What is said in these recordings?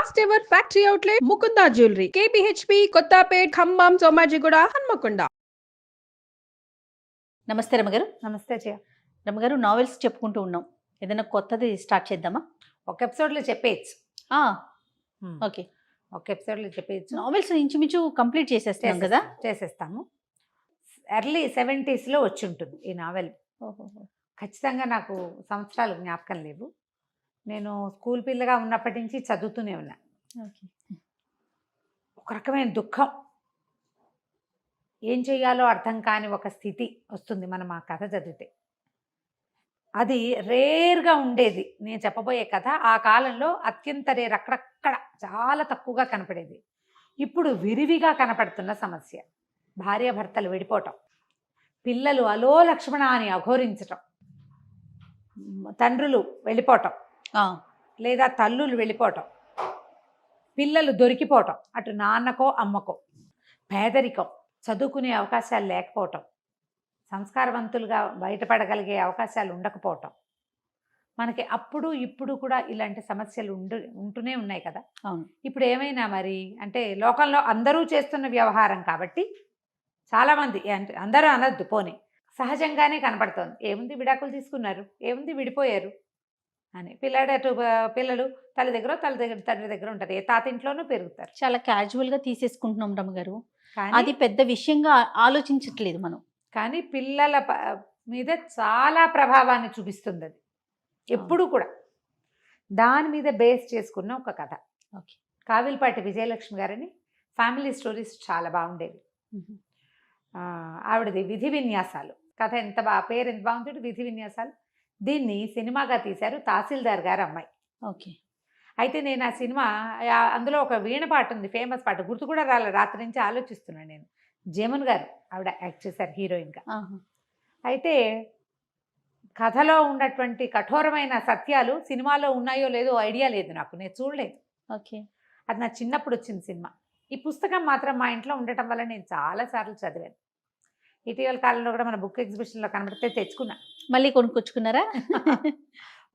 Last ever factory outlet Mukunda jewellery KPHB Kothapet Khammam Somajiguda Hanamkonda. నమస్తే రమగారు. నమస్తే జయ. రమగారు, నావెల్స్ చెప్పుకుంటూ ఉన్నాం, ఏదైనా కొత్తది స్టార్ట్ చేద్దామా? ఒక ఎపిసోడ్లో చెప్పేయచ్చు. ఓకే, ఒక ఎపిసోడ్లో చెప్పేయచ్చు. నావెల్స్ ఇంచుమించు కంప్లీట్ చేసేస్తాం కదా. చేసేస్తాము. ఎర్లీ 70s వచ్చి ఉంటుంది ఈ నావెల్. ఖచ్చితంగా నాకు సంవత్సరాలు జ్ఞాపకం లేవు. నేను స్కూల్ పిల్లగా ఉన్నప్పటి నుంచి చదువుతూనే ఉన్నా. ఒక రకమైన దుఃఖం, ఏం చెయ్యాలో అర్థం కాని ఒక స్థితి వస్తుంది మనం ఆ కథ చదివితే. అది రేర్గా ఉండేది. నేను చెప్పబోయే కథ ఆ కాలంలో అత్యంత రేర్, అక్కడక్కడ చాలా తక్కువగా కనపడేది. ఇప్పుడు విరివిగా కనపడుతున్న సమస్య. భార్యాభర్తలు విడిపోవటం, పిల్లలు అలో లక్ష్మణ అని అఘోరించటం, తండ్రులు వెళ్ళిపోవటం లేదా తల్లులు వెళ్ళిపోవటం, పిల్లలు దొరికిపోవటం, అటు నాన్నకో అమ్మకో, పేదరికం, చదువుకునే అవకాశాలు లేకపోవటం, సంస్కారవంతులుగా బయటపడగలిగే అవకాశాలు ఉండకపోవటం. మనకి అప్పుడు ఇప్పుడు కూడా ఇలాంటి సమస్యలు ఉంటూనే ఉన్నాయి కదా. ఇప్పుడు ఏమైనా మరి అంటే లోకంలో అందరూ చేస్తున్న వ్యవహారం కాబట్టి చాలామంది, అంటే అందరూ అనద్దు పోనీ, సహజంగానే కనపడుతోంది. ఏముంది, విడాకులు తీసుకున్నారు, ఏముంది విడిపోయారు అని. పిల్లలు తల్లి దగ్గర తండ్రి దగ్గర ఉంటారు, ఏ తాతింట్లోనూ పెరుగుతారు. చాలా క్యాజువల్గా తీసేసుకుంటున్నాం రమగారు. అది పెద్ద విషయంగా ఆలోచించట్లేదు మనం. కానీ పిల్లల మీద చాలా ప్రభావాన్ని చూపిస్తుంది అది ఎప్పుడు కూడా. దాని మీద బేస్ చేసుకున్న ఒక కథ. ఓకే, కావిల్పాటి విజయలక్ష్మి గారని ఫ్యామిలీ స్టోరీస్ చాలా బాగుండేవి. ఆవిడది విధి విన్యాసాలు కథ, ఎంత పేరు ఎంత బాగుంటుంది, విధి విన్యాసాలు. దీన్ని సినిమాగా తీశారు తహసీల్దార్ గారు అమ్మాయి. ఓకే, అయితే నేను ఆ సినిమా, అందులో ఒక వీణ పాట ఉంది, ఫేమస్ పాట, గుర్తు కూడా రాలేదు, రాత్రి నుంచి ఆలోచిస్తున్నాను నేను. జమున్ గారు ఆవిడ యాక్ట్ చేశారు హీరోయిన్గా. అయితే కథలో ఉన్నటువంటి కఠోరమైన సత్యాలు సినిమాలో ఉన్నాయో లేదో ఐడియా లేదు నాకు, నేను చూడలేదు. ఓకే, అది నా చిన్నప్పుడు వచ్చిన సినిమా. ఈ పుస్తకం మాత్రం మా ఇంట్లో ఉండటం వల్ల నేను చాలాసార్లు చదివాను. ఇటీవల కాలంలో కూడా మన బుక్ ఎగ్జిబిషన్లో కనబడితే తెచ్చుకున్నా. మళ్ళీ కొనుక్కొచ్చుకున్నారా?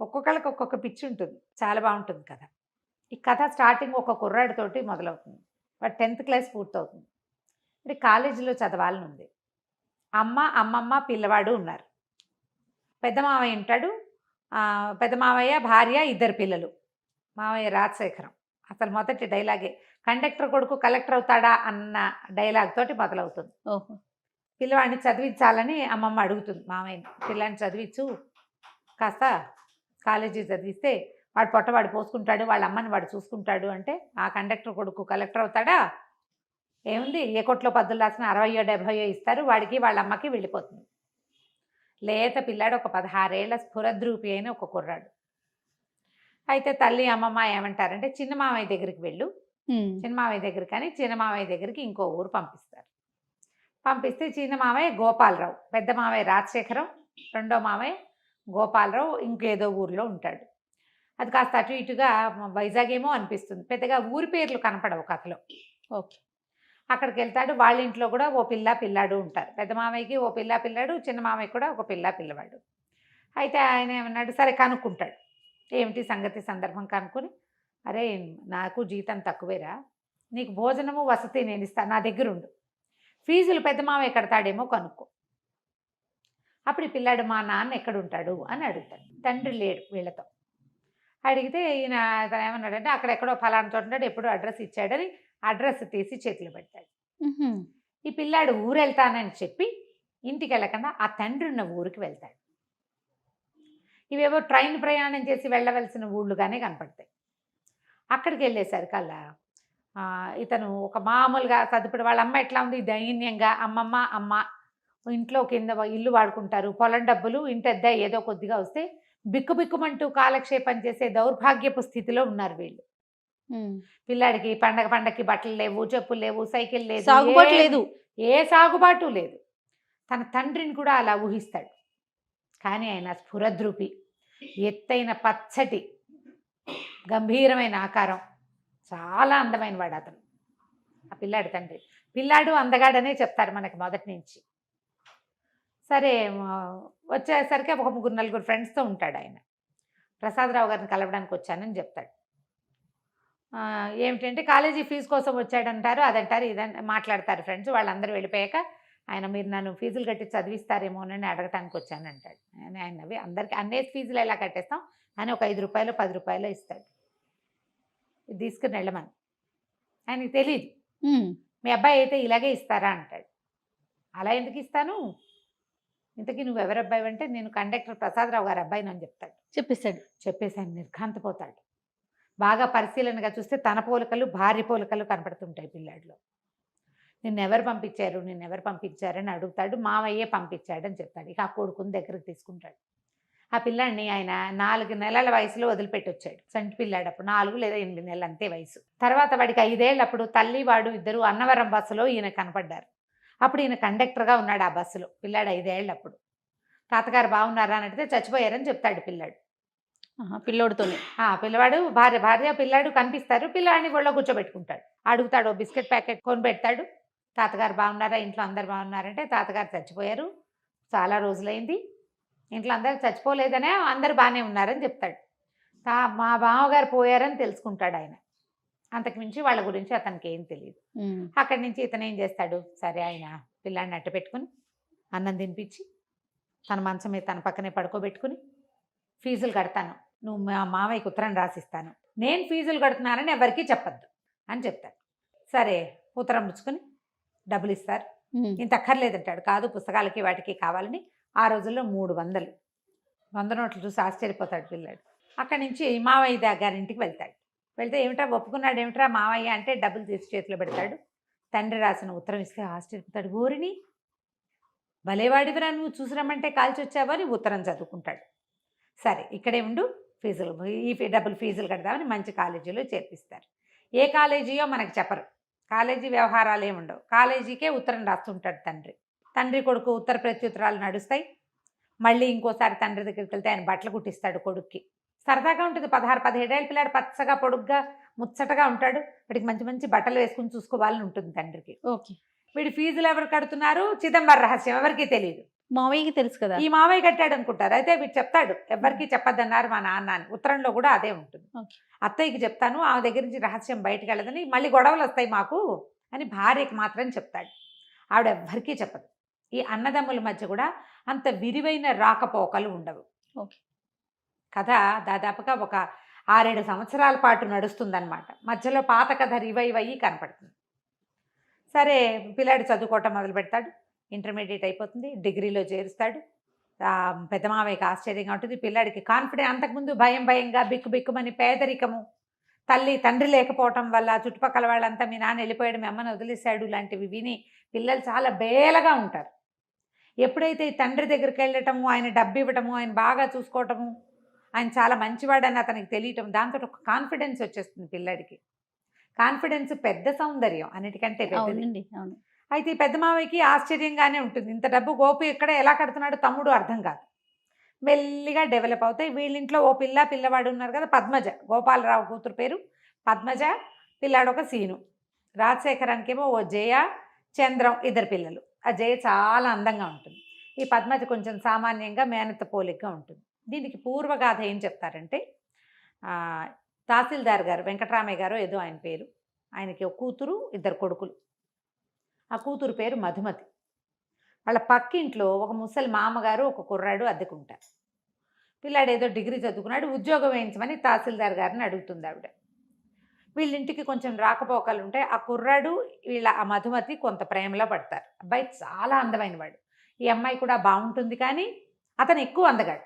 ఒక్కొక్కళ్ళకి ఒక్కొక్క పిచ్చి ఉంటుంది, చాలా బాగుంటుంది కథ. ఈ కథ స్టార్టింగ్ ఒక కుర్రాడితోటి మొదలవుతుంది. వాడు 10th క్లాస్ పూర్తవుతుంది. అంటే కాలేజీలో చదవాలని ఉంది. అమ్మమ్మ పిల్లవాడు ఉన్నారు. పెద్ద మావయ్య ఉంటాడు, పెద్ద మావయ్య భార్య, 2 పిల్లలు. మావయ్య రాజశేఖరం. అసలు మొదటి డైలాగే కండక్టర్ కొడుకు కలెక్టర్ అవుతాడా అన్న డైలాగ్ తోటి మొదలవుతుంది. ఓహో, పిల్లవాడిని చదివించాలని అమ్మమ్మ అడుగుతుంది మామయ్యని. పిల్లాన్ని చదివించు, కాస్త కాలేజీ చదివిస్తే వాడు పొట్టవాడు పోసుకుంటాడు, వాళ్ళ అమ్మని వాడు చూసుకుంటాడు. అంటే ఆ కండక్టర్ కొడుకు కలెక్టర్ అవుతాడా, ఏముంది, ఏ కొట్లో పద్దులు రాసిన 60 70 ఇస్తారు, వాడికి వాళ్ళ అమ్మకి వెళ్ళిపోతుంది. లేత పిల్లాడు, ఒక 16 ఏళ్ల స్ఫురద్రూపి అయిన ఒక కుర్రాడు. అయితే తల్లి అమ్మమ్మ ఏమంటారంటే, చిన్న మామయ్య దగ్గరికి వెళ్ళు, చిన్న మామయ్య దగ్గరికి అని చిన్న మామయ్య దగ్గరికి ఇంకో ఊరు పంపిస్తారు. పంపిస్తే చిన్న మామయ్య గోపాలరావు, పెద్ద మామయ్య రాజశేఖరం, రెండో మామయ్య గోపాలరావు ఇంకేదో ఊరిలో ఉంటాడు. అది కాస్త అటు ఇటుగా వైజాగ్ ఏమో అనిపిస్తుంది, పెద్దగా ఊరి పేర్లు కనపడవు కథలో. ఓకే, అక్కడికి వెళ్తాడు. వాళ్ళ ఇంట్లో కూడా ఓ పిల్లాడు ఉంటారు. పెద్ద మామయ్యకి ఓ పిల్లాడు, చిన్న మామయ్య కూడా ఒక పిల్లవాడు. అయితే ఆయన ఏమన్నాడు, సరే కనుక్కుంటాడు, ఏమిటి సంగతి సందర్భం కనుక్కొని, అరే నాకు జీతం తక్కువేరా, నీకు భోజనము వసతి నేను ఇస్తాను, నా దగ్గర ఉండు, ఫీజులు పెద్ద మామయ్య కడతాడేమో కనుక్కో. అప్పుడు ఈ పిల్లాడు, మా నాన్న ఎక్కడుంటాడు అని అడుగుతాడు. తండ్రి లేడు వీళ్ళతో. అడిగితే ఈయన తను ఏమన్నాడంటే, అక్కడెక్కడో ఫలానా చోట ఉంటాడు, ఎప్పుడో అడ్రస్ ఇచ్చాడని అడ్రస్ తీసి చేతిలో పెడతాడు. ఈ పిల్లాడు ఊరు వెళ్తానని చెప్పి ఇంటికి వెళ్ళకుండా ఆ తండ్రి ఉన్న ఊరికి వెళ్తాడు. ఇవేవో ట్రైన్ ప్రయాణం చేసి వెళ్ళవలసిన ఊళ్ళుగానే కనపడతాయి. అక్కడికి వెళ్ళేసరికల్లా ఇతను ఒక మామూలుగా తదుపరి వాళ్ళ అమ్మ ఎట్లా ఉంది, దైన్యంగా అమ్మ ఇంట్లో కింద ఇల్లు వాడుకుంటారు, పొలం డబ్బులు ఇంటద్ద ఏదో కొద్దిగా వస్తే బిక్కుబిక్కుమంటూ కాలక్షేపం చేసే దౌర్భాగ్యపు స్థితిలో ఉన్నారు వీళ్ళు. పిల్లాడికి పండగకి బట్టలు లేవు, చెప్పులు లేవు, సైకిల్ లేదు, సాగుబాటు లేదు, ఏ సాగుబాటు లేదు. తన తండ్రిని కూడా అలా ఊహిస్తాడు. కానీ ఆయన స్ఫురద్రూపి, ఎత్తైన పచ్చటి గంభీరమైన ఆకారం, చాలా అందమైన వాడు అతను, ఆ పిల్లాడి తండ్రి. పిల్లాడు అందగాడనే చెప్తారు మనకి మొదటి నుంచి. సరే వచ్చేసరికి ఒక 3-4 ఫ్రెండ్స్తో ఉంటాడు ఆయన. ప్రసాదరావు గారిని కలవడానికి వచ్చానని చెప్తాడు. ఏమిటంటే కాలేజీ ఫీజు కోసం వచ్చాడంటారు, అదంటారు, ఇదని మాట్లాడతారు ఫ్రెండ్స్. వాళ్ళందరూ వెళ్ళిపోయాక ఆయన మీరు నన్ను ఫీజులు కట్టి చదివిస్తారేమోనని అడగటానికి వచ్చానంటాడు. ఆయన నవ్వి అందరికీ అన్నేసి ఫీజులు ఎలా కట్టేస్తాం అని ఒక 5 రూపాయలు 10 రూపాయలు ఇస్తాడు. ఇది తీసుకుని వెళ్ళమని. ఆయనకి తెలియదు. మీ అబ్బాయి అయితే ఇలాగే ఇస్తారా అంటాడు. అలా ఎందుకు ఇస్తాను, ఇంతకీ నువ్వు ఎవరి అబ్బాయి అంటే నేను కండక్టర్ ప్రసాదరావు గారి అబ్బాయిని అని చెప్తాడు. చెప్పేసి ఆయన నిర్ఘాంతపోతాడు. బాగా పరిశీలనగా చూస్తే తన పోలికలు భార్య పోలికలు కనపడుతుంటాయి పిల్లాడిలో. నిన్నెవరు పంపించారని అడుగుతాడు. మావయ్యే పంపించాడని చెప్తాడు. ఇక ఆ కొడుకుని దగ్గరికి తీసుకుంటాడు. ఆ పిల్లాడిని ఆయన 4 నెలల వయసులో వదిలిపెట్టి వచ్చాడు. సంటి పిల్లాడు అప్పుడు 4 లేదా 8 నెలలు అంతే వయసు. తర్వాత వాడికి 5 ఏళ్ళు. అప్పుడు తల్లి వాడు ఇద్దరు అన్నవరం బస్సులో ఈయన కనపడ్డారు. అప్పుడు ఈయన కండక్టర్గా ఉన్నాడు ఆ బస్సులో. పిల్లాడు 5 ఏళ్ళు అప్పుడు. తాతగారు బాగున్నారా అని అడిగితే చచ్చిపోయారని చెప్తాడు పిల్లాడు. పిల్లోడితోనే పిల్లవాడు భార్య పిల్లాడు కనిపిస్తారు. పిల్లాడిని ఒళ్ళో కూర్చోబెట్టుకుంటాడు. అడుగుతాడు, ఓ బిస్కెట్ ప్యాకెట్ కొని పెడతాడు. తాతగారు బాగున్నారా, ఇంట్లో అందరు బాగున్నారంటే తాతగారు చచ్చిపోయారు, చాలా రోజులైంది, ఇంట్లో అందరు చచ్చిపోలేదనే అందరు బాగానే ఉన్నారని చెప్తాడు. మా బావగారు పోయారని తెలుసుకుంటాడు ఆయన. అంతకుమించి వాళ్ళ గురించి అతనికి ఏం తెలియదు. అక్కడి నుంచి ఇతను ఏం చేస్తాడు, సరే ఆయన పిల్లాడిని అట్ట పెట్టుకుని అన్నం తినిపించి తన మంచం మీద తన పక్కనే పడుకోబెట్టుకుని ఫీజులు కడతాను, నువ్వు మా మావయ్యకి ఉత్తరం రాసిస్తాను, నేను ఫీజులు కడుతున్నానని ఎవరికీ చెప్పద్దు అని చెప్తాడు. సరే ఉత్తరం పుచ్చుకొని డబ్బులు ఇస్తారు. ఇంత అక్కర్లేదంటాడు. కాదు పుస్తకాలకి వాటికి కావాలని. ఆ రోజుల్లో 300 100 నోట్లు చూసి ఆశ్చర్యపోతాడు పిల్లాడు. అక్కడి నుంచి మావయ్య గారింటికి వెళ్తాడు. వెళ్తే ఏమిట్రా ఒప్పుకున్నాడు, ఏమిట్రా మావయ్య అంటే డబ్బులు తీసి చేతిలో పెడతాడు. తండ్రి రాసిన ఉత్తరం ఇస్తే ఆశ్చర్యపోతాడు. ఊరిని భలేవాడివిరా, నువ్వు చూసి రమ్మంటే కాల్చి వచ్చావని ఉత్తరం చదువుకుంటాడు. సరే ఇక్కడే ఉండు, డబ్బులు ఫీజులు కడదామని మంచి కాలేజీలో చేర్పిస్తారు. ఏ కాలేజీయో మనకు చెప్పరు. కాలేజీ వ్యవహారాలు ఏముండవు. కాలేజీకే ఉత్తరం రాస్తుంటాడు తండ్రి కొడుకు ఉత్తర ప్రత్యుత్తరాలు నడుస్తాయి. మళ్ళీ ఇంకోసారి తండ్రి దగ్గరికి వెళ్తే ఆయన బట్టలు కుట్టిస్తాడు కొడుక్కి. సరదాగా ఉంటుంది. 16-17 ఏళ్ళ పిల్లాడు పచ్చగా పొడుగ్గా ముచ్చటగా ఉంటాడు. వీడికి మంచి మంచి బట్టలు వేసుకుని చూసుకోవాలని ఉంటుంది తండ్రికి. వీడి ఫీజులు ఎవరు కడుతున్నారు, చిదంబర రహస్యం, ఎవరికీ తెలియదు. మావయ్యకి తెలుసు కదా, ఈ మావయ్య కట్టాడు అనుకుంటారు. అయితే వీడు చెప్తాడు, ఎవరికి చెప్పద్దన్నారు మా నాన్న అని. ఉత్తరంలో కూడా అదే ఉంటుంది. అత్తయ్యకి చెప్తాను, ఆమె దగ్గర నుంచి రహస్యం బయటకు వెళ్ళదని, మళ్ళీ గొడవలు వస్తాయి మాకు అని భార్యకి మాత్రం చెప్తాడు. ఆవిడ ఎవ్వరికీ చెప్పదు. ఈ అన్నదమ్ముల మధ్య కూడా అంత విరివైన రాకపోకలు ఉండవు. కథ దాదాపుగా ఒక 6-7 సంవత్సరాల పాటు నడుస్తుందన్నమాట. మధ్యలో పాత కథ రివైవ్ అయ్యి కనపడుతుంది. సరే పిల్లాడు చదువుకోవటం మొదలు పెడతాడు. ఇంటర్మీడియట్ అయిపోతుంది, డిగ్రీలో చేరుస్తాడు. పెద్ద మావయ్యకి ఆశ్చర్యంగా ఉంటుంది. పిల్లాడికి కాన్ఫిడెన్స్, అంతకుముందు భయంగా బిక్కుమని పేదరికము, తండ్రి లేకపోవటం వల్ల చుట్టుపక్కల వాళ్ళంతా మీ నాన్న వెళ్ళిపోయాడు, మీ అమ్మని వదిలేశాడు లాంటివి విని పిల్లలు చాలా బేలగా ఉంటారు. ఎప్పుడైతే ఈ తండ్రి దగ్గరికి వెళ్ళటము, ఆయన డబ్బు ఇవ్వటము, ఆయన బాగా చూసుకోవటము, ఆయన చాలా మంచివాడని అతనికి తెలియటం, దాంతో ఒక కాన్ఫిడెన్స్ వచ్చేస్తుంది పిల్లాడికి. కాన్ఫిడెన్స్ పెద్ద సౌందర్యం, అన్నిటికంటే పెద్దది. అయితే ఈ పెద్ద మావయ్యకి ఆశ్చర్యంగానే ఉంటుంది. ఇంత డబ్బు గోపి ఎక్కడ ఎలా కడుతున్నాడు తమ్ముడు అర్థం కాదు. మెల్లిగా డెవలప్ అవుతాయి. వీళ్ళింట్లో ఓ పిల్లవాడు ఉన్నారు కదా, పద్మజ, గోపాలరావు కూతురు పేరు పద్మజ, పిల్లాడు ఒక సీను. రాజశేఖరానికేమో ఓ జయ, చంద్రం, 2 పిల్లలు. ఆ జయ చాలా అందంగా ఉంటుంది. ఈ పద్మజ కొంచెం సామాన్యంగా మేనత్త పోలికగా ఉంటుంది. దీనికి పూర్వగాథ ఏం చెప్తారంటే, తహసీల్దార్ గారు వెంకటరామయ్య గారు ఏదో ఆయన పేరు, ఆయనకి ఒక కూతురు 2 కొడుకులు. ఆ కూతురు పేరు మధుమతి. వాళ్ళ పక్కింట్లో ఒక ముసలి మామగారు ఒక కుర్రాడు అద్దెకుంటారు. పిల్లాడు ఏదో డిగ్రీ చదువుకున్నాడు, ఉద్యోగం వేయించమని తహసీల్దార్ గారిని అడుగుతుంది ఆవిడ. వీళ్ళింటికి కొంచెం రాకపోకలు ఉంటాయి. ఆ కుర్రాడు ఆ మధుమతి కొంత ప్రేమలో పడతారు. అబ్బాయి చాలా అందమైన వాడు. ఈ అమ్మాయి కూడా బాగుంటుంది, కానీ అతను ఎక్కువ అందగాడు.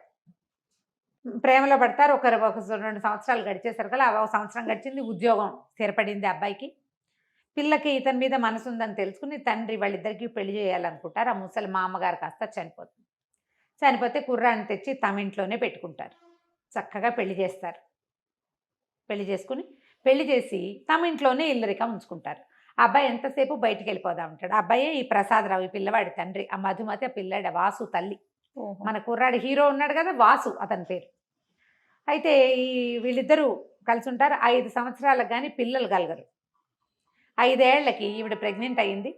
ప్రేమలో పడతారు. ఒక 2 సంవత్సరాలు గడిచేసరికల్లా 1 సంవత్సరం గడిచింది, ఉద్యోగం స్థిరపడింది అబ్బాయికి. పిల్లకి ఇతని మీద మనసు ఉందని తెలుసుకుని తండ్రి వాళ్ళిద్దరికీ పెళ్లి చేయాలనుకుంటారు. ఆ ముసలి మామగారు కాస్త చనిపోతుంది. చనిపోతే కుర్రాన్ని తెచ్చి తమ ఇంట్లోనే పెట్టుకుంటారు. చక్కగా పెళ్లి చేస్తారు. పెళ్లి చేసి తమ ఇంట్లోనే ఇల్లరికం ఉంచుకుంటారు. ఆ అబ్బాయి ఎంతసేపు బయటికి వెళ్ళిపోదాం ఉంటాడు. ఆ అబ్బాయే ఈ ప్రసాదరావు, ఈ పిల్లవాడి తండ్రి. ఆ మధుమతి ఆ పిల్లాడి వాసు తల్లి. మన కుర్రాడి హీరో ఉన్నాడు కదా, వాసు అతని పేరు. అయితే వీళ్ళిద్దరూ కలిసి ఉంటారు. 5 సంవత్సరాలకు కానీ పిల్లలు కలగరు. 5 ఏళ్లకి ఈవిడ ప్రెగ్నెంట్ అయ్యింది.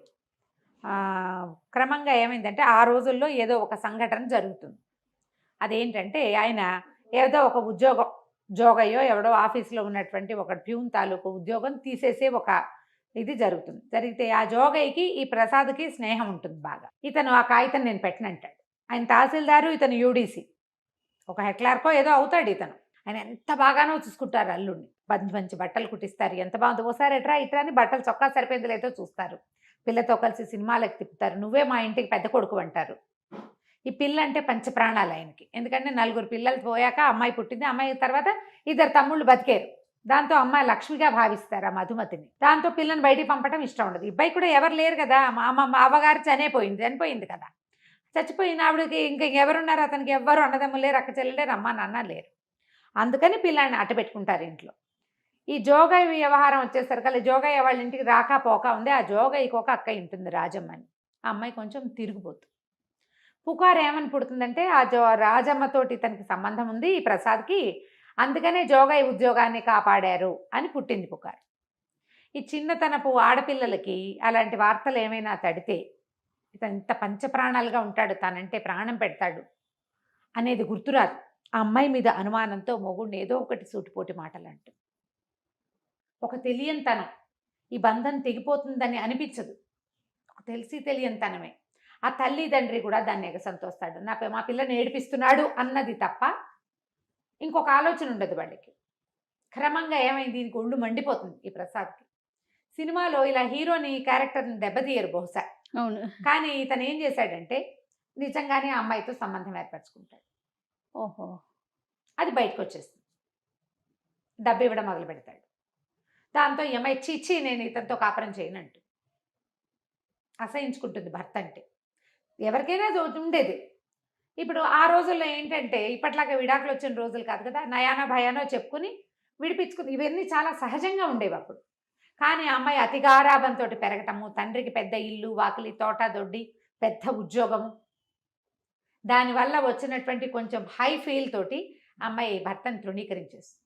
క్రమంగా ఏమైందంటే, ఆ రోజుల్లో ఏదో ఒక సంఘటన జరుగుతుంది. అదేంటంటే, ఆయన ఏదో ఒక ఉద్యోగం జోగయ్యో ఎవడో ఆఫీస్లో ఉన్నటువంటి ఒక ప్యూన్ తాలూకు ఉద్యోగం తీసేసే ఒక ఇది జరుగుతుంది. జరిగితే ఆ జోగయ్యకి ఈ ప్రసాద్కి స్నేహం ఉంటుంది బాగా. ఇతను ఆ కాగితం నేను పెట్టనంటాడు. ఆయన తహసీల్దారు, ఇతను యూడీసీ, ఒక హెడ్ క్లార్కో ఏదో అవుతాడు ఇతను. ఆయన ఎంత బాగానో చూసుకుంటారు అల్లుడిని, మంచి మంచి బట్టలు కుట్టిస్తారు, ఎంత బాగుంది, ఓసారి ఎట్రా ఇట్రా అని బట్టలు చొక్కా సరిపోయింది లేదో చూస్తారు, పిల్లతో కలిసి సినిమాలకు తిప్పుతారు, నువ్వే మా ఇంటికి పెద్ద కొడుకు అంటారు. ఈ పిల్ల అంటే పంచప్రాణాలు ఆయనకి, ఎందుకంటే 4 పిల్లలు పోయాక అమ్మాయి పుట్టింది, అమ్మాయి తర్వాత 2 తమ్ముళ్ళు బతికారు, దాంతో అమ్మాయి లక్ష్మిగా భావిస్తారు ఆ మధుమతిని, దాంతో పిల్లని బయటికి పంపడం ఇష్టం ఉండదు. ఇబ్బాయి కూడా ఎవరు లేరు కదా, మా అవ్వగారు చనిపోయింది కదా, చచ్చిపోయిన ఆవిడకి ఇంకా ఎవరున్నారు, అతనికి ఎవ్వరు అన్నదమ్ములు లేరు, అక్క చెల్లెలు లేరు, అమ్మ నాన్న లేరు, అందుకని పిల్లాన్ని అట్ట పెట్టుకుంటారు ఇంట్లో. ఈ జోగయ్య వ్యవహారం వచ్చేసరికి జోగయ్య వాళ్ళ ఇంటికి రాక పోక ఉంది. ఆ జోగయ్యకి ఒక అక్క ఉంటుంది రాజమ్మ అని, ఆ అమ్మాయి కొంచెం తిరిగిపోతుంది. పుకారు ఏమని పుడుతుందంటే ఆ రాజమ్మతోటి తనకి సంబంధం ఉంది ఈ ప్రసాద్కి, అందుకనే జోగయ్య ఉద్యోగాన్ని కాపాడారు అని పుట్టింది పుకారు. ఈ చిన్నతనపు ఆడపిల్లలకి అలాంటి వార్తలు ఏమైనా తడితే ఇతను ఇంత పంచప్రాణాలుగా ఉంటాడు, తనంటే ప్రాణం పెడతాడు అనేది గుర్తురాదు. ఆ అమ్మాయి మీద అనుమానంతో మొగుడిని ఏదో ఒకటి సూటిపోటి మాటలు అంటూ, ఒక తెలియనితనం, ఈ బంధం తెగిపోతుందని అనిపించదు, ఒక తెలియనితనమే. ఆ తల్లిదండ్రి కూడా దాన్ని ఎగసంతోస్తాడు, మా పిల్లని ఏడిపిస్తున్నాడు అన్నది తప్ప ఇంకొక ఆలోచన ఉండదు వాళ్ళకి. క్రమంగా ఏమైంది, దీనికి ఒళ్ళు మండిపోతుంది ఈ ప్రసాద్కి. సినిమాలో ఇలా హీరోని క్యారెక్టర్ని దెబ్బతీయరు బహుశా, అవును, కానీ ఇతను ఏం చేశాడంటే నిజంగానే ఆ అమ్మాయితో సంబంధం ఏర్పరచుకుంటాడు. ఓహో, అది బయటకు వచ్చేస్తుంది, డబ్బు ఇవ్వడం మొదలు పెడతాడు. దాంతో ఈ అమ్మాయి చిచ్చి నేను ఇతనితో కాపురం చేయనంటూ అసహించుకుంటుంది. భర్త అంటే ఎవరికైనా ఉండేది. ఇప్పుడు ఆ రోజుల్లో ఏంటంటే ఇప్పట్లాగా విడాకులు వచ్చిన రోజులు కాదు కదా, నయానో భయానో చెప్పుకుని విడిపించుకుని ఇవన్నీ చాలా సహజంగా ఉండేవి అప్పుడు. కానీ ఆ అమ్మాయి అతిగారాభంతో పెరగటము, తండ్రికి పెద్ద ఇల్లు వాకిలి తోట దొడ్డి పెద్ద ఉద్యోగము, దానివల్ల వచ్చినటువంటి కొంచెం హై ఫీల్ తోటి అమ్మాయి భర్తను తృణీకరించేస్తుంది.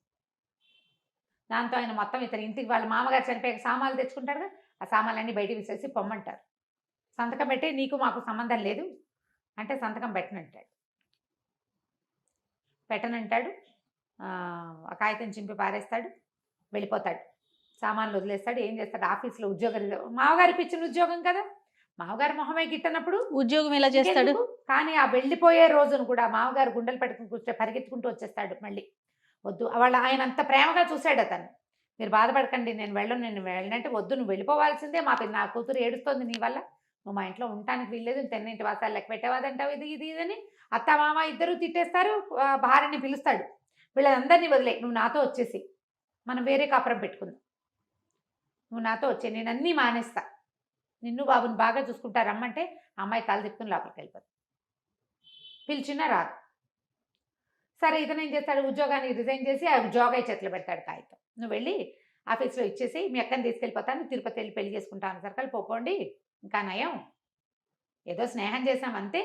దాంతో ఆయన మొత్తం ఇతని ఇంటికి వాళ్ళ మామగారు చనిపోయాక సామాన్లు తెచ్చుకుంటారు కదా, ఆ సామాన్లన్నీ బయట విసేసి పొమ్మంటారు, సంతకం పెట్టి నీకు మాకు సంబంధం లేదు అంటే సంతకం పెట్టనంటాడు. ఆ కాగితం చింపి పారేస్తాడు, వెళ్ళిపోతాడు, సామాన్లు వదిలేస్తాడు. ఏం చేస్తాడు, ఆఫీస్లో ఉద్యోగం, మామగారి ఇచ్చిన ఉద్యోగం కదా, మామగారు మొహమే గిట్టనప్పుడు ఉద్యోగం ఎలా చేస్తాడు. కానీ ఆ వెళ్ళిపోయే రోజును కూడా మామగారు గుండెలు పెట్టుకుని కూర్చో పరిగెత్తుకుంటూ వచ్చేస్తాడు. మళ్ళీ వద్దు, ఆయన అంత ప్రేమగా చూశాడు అతను, మీరు బాధపడకండి నేను వెళ్ళనంటే వద్దు, నువ్వు వెళ్ళిపోవాల్సిందే, నా కూతురు ఏడుస్తోంది నీ వల్ల, నువ్వు మా ఇంట్లో ఉండటానికి వీల్లేదు, తెన్నింటి వాసాలు లెక్క పెట్టేవాదంటావు, ఇది అని అత్త మామ ఇద్దరు తిట్టేస్తారు. భార్యని పిలుస్తాడు, వీళ్ళందరినీ వదిలే, నువ్వు నాతో వచ్చేసి మనం వేరే కాపురం పెట్టుకుందాం, నువ్వు నాతో వచ్చే, నేను అన్నీ మానేస్తా, నిన్ను బాబుని బాగా చూసుకుంటా రమ్మంటే అమ్మాయి తల తిప్పుకుని లోపలికి వెళ్ళిపోతుంది, పిలిచినా రాదు. సరే ఇతను ఏం చేస్తాడు, ఉద్యోగాన్ని రిజైన్ చేసి ఆ జోగయ్య చేతిలో పెడతాడు కాగితం, నువ్వు వెళ్ళి ఆఫీస్లో ఇచ్చేసి మీ అక్కని తీసుకెళ్ళిపోతాను, తిరుపతి వెళ్ళి పెళ్లి చేసుకుంటాను సర్కల్ పోకోండి, ఇంకా నయం, ఏదో స్నేహం చేశామంతే,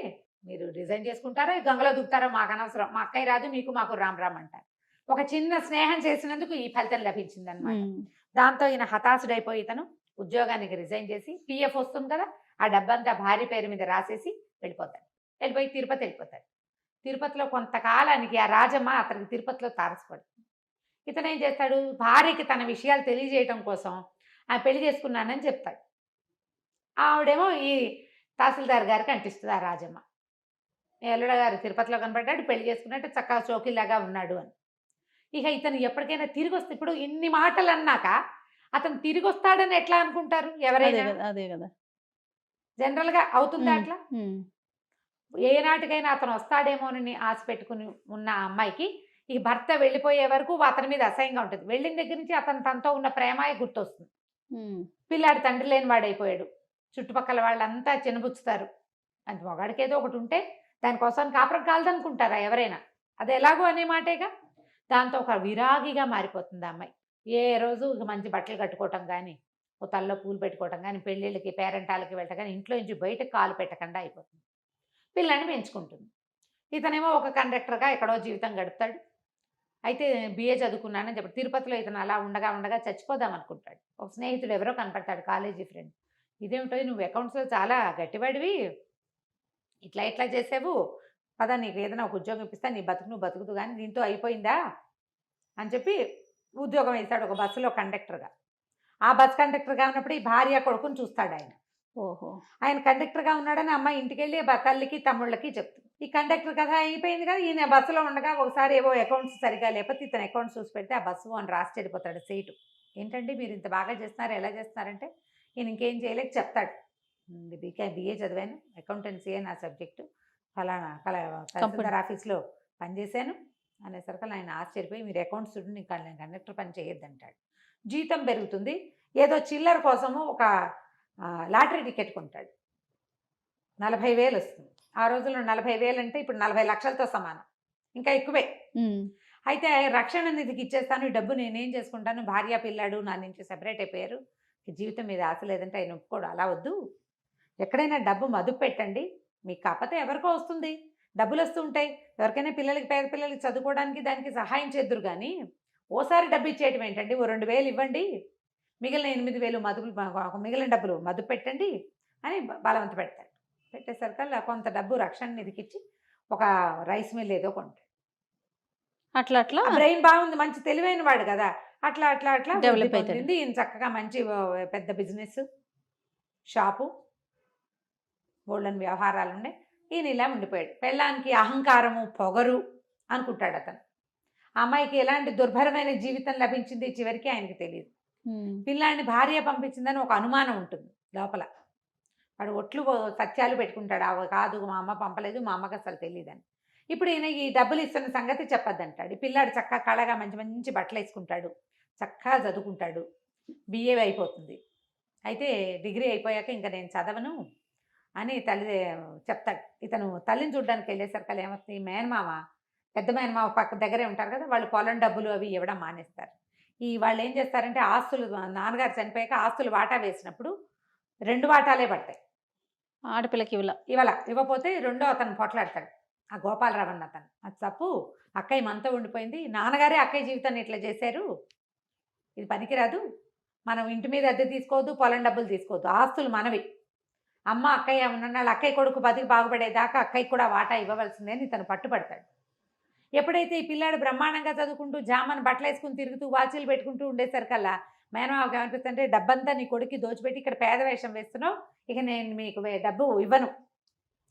మీరు రిజైన్ చేసుకుంటారో గంగలో దూకుతారో మాకు అనవసరం, మా అక్కయ్య రాదు మీకు మాకు రామ్ అంటారు. ఒక చిన్న స్నేహం చేసినందుకు ఈ ఫలితం లభించింది అనమాట. దాంతో ఈయన హతాశుడైపోయి ఇతను ఉద్యోగానికి రిజైన్ చేసి పిఎఫ్ వస్తుంది కదా, ఆ డబ్బంతా భార్య పేరు మీద రాసేసి వెళ్ళిపోయి తిరుపతి వెళ్ళిపోతాడు. తిరుపతిలో కొంతకాలానికి ఆ రాజమ్మ అతనికి తిరుపతిలో తారసపడుతుంది. ఇతను ఏం చేస్తాడు, భార్యకి తన విషయాలు తెలియజేయటం కోసం ఆ పెళ్లి చేసుకున్నానని చెప్తాడు. ఆవిడేమో ఈ తహసీల్దార్ గారికి అంటిస్తుంది ఆ రాజమ్మ, ఎల్లుడ గారు తిరుపతిలో కనపడ్డాడు, పెళ్లి చేసుకున్నట్టు చక్కగా చోకిలాగా ఉన్నాడు అని. ఇక ఇతను ఎప్పటికైనా తిరిగి వస్తే, ఇప్పుడు ఇన్ని మాటలు అన్నాక అతను తిరిగి వస్తాడని ఎట్లా అనుకుంటారు ఎవరైనా, అదే కదా జనరల్గా అవుతుందా అట్లా? ఏనాటికైనా అతను వస్తాడేమోనని ఆశ పెట్టుకుని ఉన్న ఆ అమ్మాయికి ఈ భర్త వెళ్ళిపోయే వరకు అతని మీద అసహ్యంగా ఉంటుంది. వెళ్ళిన దగ్గర నుంచి అతను తనతో ఉన్న ప్రేమాయ గుర్తొస్తుంది. పిల్లాడు తండ్రి లేని వాడైపోయాడు, చుట్టుపక్కల వాళ్ళంతా చిన్నబుచ్చుతారు, అంత మొగాడికి ఏదో ఒకటి ఉంటే దానికోసం కాపురం కాలదనుకుంటారా ఎవరైనా, అది ఎలాగో అనే మాటేగా. దాంతో ఒక విరాగిగా మారిపోతుంది ఆ అమ్మాయి. ఏ రోజు మంచి బట్టలు కట్టుకోవటం కానీ, ఓ తల్లో పూలు పెట్టుకోవటం కానీ, పెళ్ళిళ్ళకి పేరెంటాలకి వెళ్ళటం కానీ, ఇంట్లో నుంచి బయటకు కాలు పెట్టకుండా అయిపోతుంది. పిల్లని పెంచుకుంటుంది. ఇతనేమో ఒక కండక్టర్గా ఎక్కడో జీవితం గడుపుతాడు. అయితే బిఏ చదువుకున్నానని చెప్పి తిరుపతిలో ఇతను అలా ఉండగా చచ్చిపోదాం అనుకుంటాడు. ఒక స్నేహితుడు ఎవరో కనపడతాడు, కాలేజీ ఫ్రెండ్, ఇదేమిటో నువ్వు అకౌంట్స్లో చాలా గట్టివాడివి, ఇట్లా చేసావు, పదా నీకు ఏదైనా ఒక ఉద్యోగం ఇప్పిస్తా, నీ బతుకు నువ్వు బతుకుతూ కానీ దీంతో అయిపోయిందా, అని చెప్పి ఉద్యోగం వేశాడు ఒక బస్సులో కండక్టర్గా. ఆ బస్ కండక్టర్గా ఉన్నప్పుడు ఈ భార్య కొడుకుని చూస్తాడు ఆయన. ఓహో. ఆయన కండక్టర్గా ఉన్నాడని అమ్మాయి ఇంటికి వెళ్ళి తల్లికి తమ్ముళ్ళకి చెప్తుంది. ఈ కండక్టర్ కథ అయిపోయింది కదా. ఈయన బస్సులో ఉండగా ఒకసారి ఏవో అకౌంట్స్ సరిగా లేకపోతే ఇతను అకౌంట్స్ చూసి పెడితే ఆ బస్సు అని రాసి చెడిపోతాడు సీటు. ఏంటండి మీరు ఇంత బాగా చేస్తున్నారు, ఎలా చేస్తున్నారంటే ఈయన ఇంకేం చేయలేక చెప్తాడు, బిఏ చదివాను, అకౌంటెన్సీయే నా సబ్జెక్టు, ఫలానా తహసీల్దార్ ఆఫీస్లో పనిచేశాను అనేసరికి ఆయన ఆశ్చర్యపోయి మీరు అకౌంట్స్ చూడండి, ఇంకా నేను కండక్టర్ పని చేయొద్దంటాడు. జీతం పెరుగుతుంది, ఏదో చిల్లర కోసము ఒక లాటరీ టికెట్ కొంటాడు. 40,000 వస్తుంది. ఆ రోజుల్లో 40,000 అంటే ఇప్పుడు 40 లక్షలతో సమానం, ఇంకా ఎక్కువే. అయితే రక్షణ నిధికి ఇచ్చేస్తాను, ఈ డబ్బు నేనేం చేసుకుంటాను, భార్య పిల్లాడు నా నుంచి సెపరేట్ అయిపోయారు, జీవితం మీద ఆశ లేదంటే ఆయన ఒప్పుకోడు. అలా వద్దు, ఎక్కడైనా డబ్బు మదుపు పెట్టండి, మీకు కాకపోతే ఎవరికో వస్తుంది, డబ్బులు వస్తూ ఉంటాయి, ఎవరికైనా పిల్లలకి పేద పిల్లలకి చదువుకోవడానికి దానికి సహాయం చేద్దురు. కానీ ఓసారి డబ్బు ఇచ్చేయటం ఏంటండి, ఓ 2,000 ఇవ్వండి, మిగిలిన 8,000 మిగిలిన డబ్బులు మదుపు పెట్టండి అని బలవంత పెడతాడు. పెట్టేసరికల్లా కొంత డబ్బు రక్షణ నిధికి ఇచ్చి ఒక రైస్ మిల్ ఏదో కొంటాడు. అట్లా అట్లా బ్రెయిన్ బాగుంది, మంచి తెలివైన వాడు కదా, అట్లా అట్లా అట్లా డెవలప్ అవుతుంది. ఈయన చక్కగా మంచి పెద్ద బిజినెస్ షాపు, బోల్డన్ వ్యవహారాలు ఉండే. ఈయన ఇలా ఉండిపోయాడు. పెళ్ళానికి అహంకారము పొగరు అనుకుంటాడు అతను. ఆ అమ్మాయికి ఎలాంటి దుర్భరమైన జీవితం లభించింది చివరికి ఆయనకి తెలియదు. పిల్లాన్ని భార్య పంపించిందని ఒక అనుమానం ఉంటుంది లోపల. వాడు ఒట్లు సత్యాలు పెట్టుకుంటాడు, అవి కాదు మా అమ్మ పంపలేదు, మా అమ్మకి అసలు తెలియదని. ఇప్పుడు ఈయన ఈ డబ్బులు ఇస్తున్న సంగతి చెప్పొద్దంటాడు. ఈ పిల్లాడు చక్కగా కళగా మంచి మంచి బట్టలు వేసుకుంటాడు, చక్కగా చదువుకుంటాడు, బిఏ అయిపోతుంది. అయితే డిగ్రీ అయిపోయాక ఇంకా నేను చదవను అని తల్లి చెప్తాడు. ఇతను తల్లిని చూడడానికి వెళ్ళేసరికి ఏమవుతుంది, మేనమామ పెద్ద మేనమామ పక్క దగ్గరే ఉంటారు కదా, వాళ్ళు పొలం డబ్బులు అవి ఇవ్వడం మానేస్తారు. ఈ వాళ్ళు ఏం చేస్తారంటే ఆస్తులు, నాన్నగారు చనిపోయాక ఆస్తులు వాటా వేసినప్పుడు 2 వాటాలే పడతాయి. ఆడపిల్లకి ఇవ్వకపోతే రెండో అతను పొట్లాడతాడు, ఆ గోపాలరావు అన్న అతను. అది తప్పు, అక్కయ్య మనతో ఉండిపోయింది, నాన్నగారే అక్కయ్య జీవితాన్ని ఇట్లా చేశారు, ఇది పనికిరాదు, మనం ఇంటి మీద అద్దె తీసుకోవద్దు, పొలం డబ్బులు తీసుకోవద్దు, ఆస్తులు మనవి, అమ్మ అక్కయ్య ఉన్నాళ్ళు అక్కయ్య కొడుకు బతికి బాగుపడేదాకా అక్కయ్య కూడా వాటా ఇవ్వవలసిందే అని తను పట్టుబడతాడు. ఎప్పుడైతే ఈ పిల్లాడు బ్రహ్మాండంగా చదువుకుంటూ జామను బట్టలు వేసుకుని తిరుగుతూ వాచీలు పెట్టుకుంటూ ఉండేసరికల్లా మేనమావకి ఏమనిపిస్తుంటే డబ్బంతా నీ కొడుకు దోచిపెట్టి ఇక్కడ పేద వేషం వేస్తున్నావు, ఇక నేను మీకు డబ్బు ఇవ్వను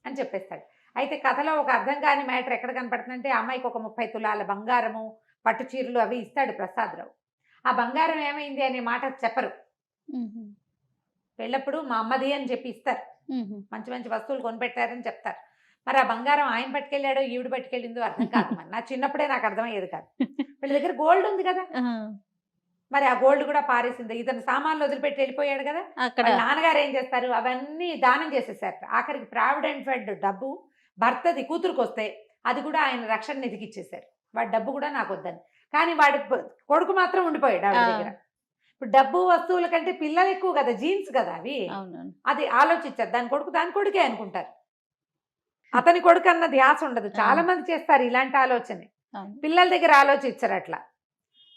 అని చెప్పేస్తాడు. అయితే కథలో ఒక అర్థం కాని మ్యాటర్ ఎక్కడ కనపడుతుందంటే అమ్మాయికి ఒక 30 తులాల బంగారము, పట్టు చీరలు అవి ఇస్తాడు ప్రసాదరావు. ఆ బంగారం ఏమైంది అనే మాట చెప్పరు. పెళ్ళప్పుడు మా అమ్మది అని చెప్పి ఇస్తారు, మంచి మంచి వస్తువులు కొనిపెట్టారని చెప్తారు. మరి ఆ బంగారం ఆయన పట్టుకెళ్ళాడో ఈవిడ పట్టుకెళ్ళిందో అర్థం కాదు. మరి నా చిన్నప్పుడే నాకు అర్థమయ్యేది కాదు. వీళ్ళ దగ్గర గోల్డ్ ఉంది కదా, మరి ఆ గోల్డ్ కూడా పారేసింది. ఇతను సామాన్లు వదిలిపెట్టి వెళ్ళిపోయాడు కదా, నాన్నగారు ఏం చేస్తారు, అవన్నీ దానం చేసేసారు. ఆఖరికి ప్రావిడెంట్ ఫండ్ డబ్బు భర్తది కూతురుకు వస్తే అది కూడా ఆయన రక్షణ నిధికి ఇచ్చేశారు. వాడి డబ్బు కూడా నాకు వద్దని. కానీ వాడి కొడుకు మాత్రం ఉండిపోయాడు ఆవిడ దగ్గర. ఇప్పుడు డబ్బు వస్తువుల కంటే పిల్లలు ఎక్కువ కదా, జీన్స్ కదా అవి, అది ఆలోచించారు. దాని కొడుకే అనుకుంటారు, అతని కొడుకు అన్న ధ్యాస ఉండదు. చాలా మంది చేస్తారు ఇలాంటి ఆలోచన, పిల్లల దగ్గర ఆలోచించరు అట్లా.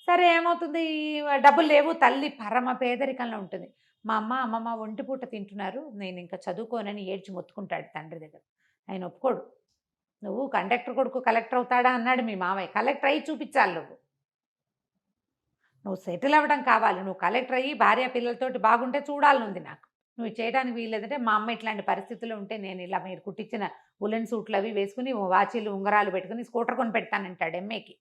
సరే ఏమవుతుంది, డబ్బులు లేవు, తల్లి పరమ పేదరికంలో ఉంటుంది. మా అమ్మమ్మ ఒంటిపూట తింటున్నారు, నేను ఇంకా చదువుకోనని ఏడ్చి మొత్తుకుంటాడు తండ్రి దగ్గర. ఆయన ఒప్పుకోడు. నువ్వు కండక్టర్ కొడుకు కలెక్టర్ అవుతాడా అన్నాడు మీ మామయ్య. కలెక్టర్ అయ్యి చూపించాలి, నువ్వు సెటిల్ అవ్వడం కావాలి, నువ్వు కలెక్టర్ అయ్యి భార్య పిల్లలతోటి బాగుంటే చూడాలనుంది నాకు, నువ్వు చేయడానికి వీల్లేదంటే మా అమ్మ ఇట్లాంటి పరిస్థితుల్లో ఉంటే నేను ఇలా మీరు కుట్టించిన ఉలెన్ సూట్లు అవి వేసుకుని వాచీలు ఉంగరాలు పెట్టుకుని స్కూటర్ కొని పెడతానంటాడు. ఎంఏకి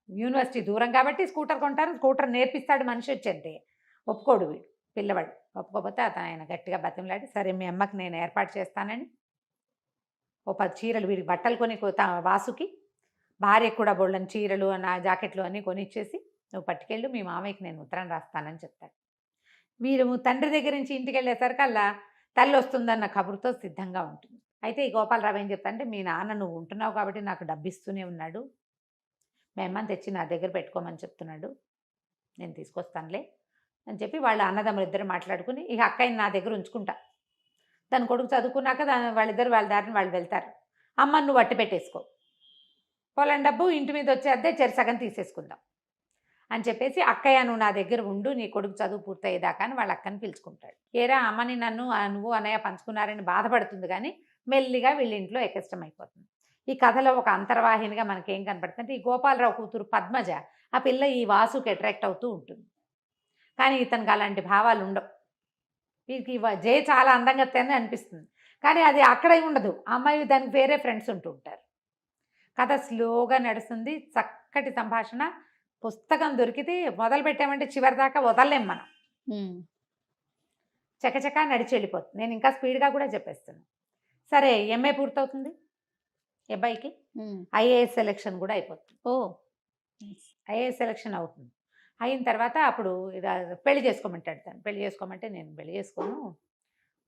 యూనివర్సిటీ దూరం కాబట్టి స్కూటర్ కొంటారు, స్కూటర్ నేర్పిస్తాడు మనిషి వచ్చేంటే. ఒప్పుకోడు వీడు పిల్లవాడు. ఒప్పుకోకపోతే అతను ఆయన గట్టిగా బతిమలాడి సరే మీ అమ్మకి నేను ఏర్పాటు చేస్తానని ఓ 10 చీరలు వీడికి బట్టలు కొని వాసుకి, భార్యకు కూడా బోళ్ళని చీరలు నా జాకెట్లు అన్నీ కొనిచ్చేసి నువ్వు పట్టుకెళ్ళు, మీ మామయ్యకి నేను ఉత్తరం రాస్తానని చెప్తాడు. వీరు తండ్రి దగ్గర నుంచి ఇంటికి వెళ్ళేసరికల్లా తల్లి వస్తుందన్న కబురుతో సిద్ధంగా ఉంటుంది. అయితే ఈ గోపాలరావు ఏం చెప్తానంటే మీ నాన్న నువ్వు ఉంటున్నావు కాబట్టి నాకు డబ్బు ఇస్తూనే ఉన్నాడు, మీ అమ్మని తెచ్చి నా దగ్గర పెట్టుకోమని చెప్తున్నాడు, నేను తీసుకొస్తానులే అని చెప్పి వాళ్ళ అన్నదమ్ములు ఇద్దరు మాట్లాడుకుని ఇక అక్కయ్యని నా దగ్గర ఉంచుకుంటా, తన కొడుకు చదువుకున్నాక వాళ్ళిద్దరు వాళ్ళ దారిని వాళ్ళు వెళ్తారు, అమ్మని నువ్వు అట్టి పెట్టేసుకో, పొలం డబ్బు ఇంటి మీద వచ్చే అద్దె చెరసగం తీసేసుకుందాం అని చెప్పేసి అక్కయ్య నువ్వు నా దగ్గర ఉండు, నీ కొడుకు చదువు పూర్తయ్యేదాకా అని వాళ్ళ అక్కని పిలుచుకుంటాడు. ఏరా అమ్మని నువ్వు అన్నయ్య పంచుకున్నారని బాధపడుతుంది, కానీ మెల్లిగా వీళ్ళ ఇంట్లో ఎక్కష్టం అయిపోతుంది. ఈ కథలో ఒక అంతర్వాహినిగా మనకేం కనపడుతుందంటే ఈ గోపాలరావు కూతురు పద్మజ ఆ పిల్ల ఈ వాసుకి అట్రాక్ట్ అవుతూ ఉంటుంది. కానీ ఇతనికి అలాంటి భావాలు ఉండవు. వీరికి జయ చాలా అందంగా తనే అనిపిస్తుంది, కానీ అది అక్కడే ఉండదు. ఆ అమ్మాయి దానికి వేరే ఫ్రెండ్స్ ఉంటూ ఉంటారు. కథ స్లోగా నడుస్తుంది, చక్కటి సంభాషణ. పుస్తకం దొరికితే మొదలు పెట్టామంటే చివరి దాకా వదలలేం మనం. చకచకా నడిచి వెళ్ళిపోతుంది. నేను ఇంకా స్పీడ్గా కూడా చెప్పేస్తున్నాను. సరే, ఎంఏ పూర్తవుతుంది అబ్బాయికి. ఐఏఎస్ సెలెక్షన్ కూడా అయిపోతుంది. ఐఏఎస్ సెలెక్షన్ అవుతుంది. అయిన తర్వాత అప్పుడు పెళ్లి చేసుకోమంటాడు తను. పెళ్లి చేసుకోమంటే నేను పెళ్లి చేసుకోను,